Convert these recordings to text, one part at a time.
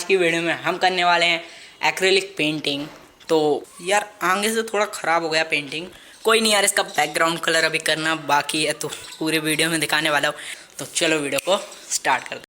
की वीडियो में हम करने वाले हैं एक्रेलिक पेंटिंग। तो यार आगे से थोड़ा ख़राब हो गया पेंटिंग, कोई नहीं यार, इसका बैकग्राउंड कलर अभी करना बाकी है तो पूरे वीडियो में दिखाने वाला हूँ। तो चलो वीडियो को स्टार्ट करते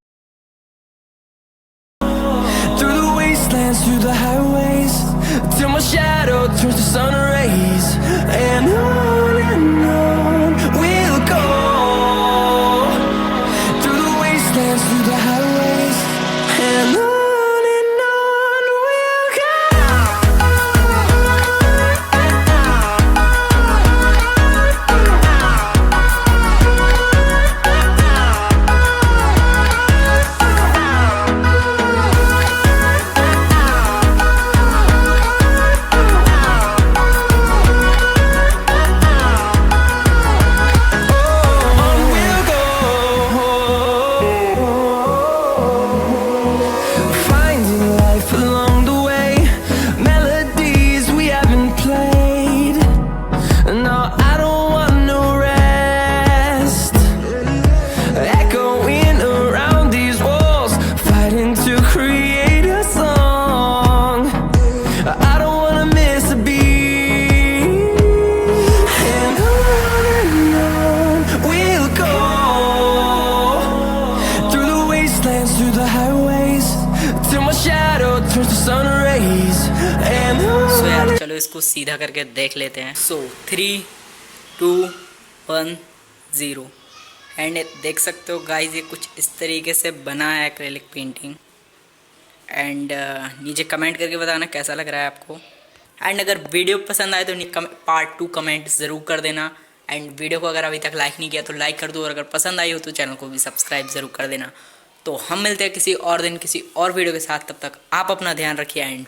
यार चलो इसको सीधा करके देख लेते हैं। 3, 2, 1, 0 एंड देख सकते हो गाइस, ये कुछ इस तरीके से बना है एक्रेलिक पेंटिंग। एंड नीचे कमेंट करके बताना कैसा लग रहा है आपको। एंड अगर वीडियो पसंद आए तो पार्ट 2 कमेंट ज़रूर कर देना। एंड वीडियो को अगर अभी तक लाइक नहीं किया तो लाइक कर दो, और अगर पसंद आई हो तो चैनल को भी सब्सक्राइब ज़रूर कर देना। तो हम मिलते हैं किसी और दिन किसी और वीडियो के साथ, तब तक आप अपना ध्यान रखिए एंड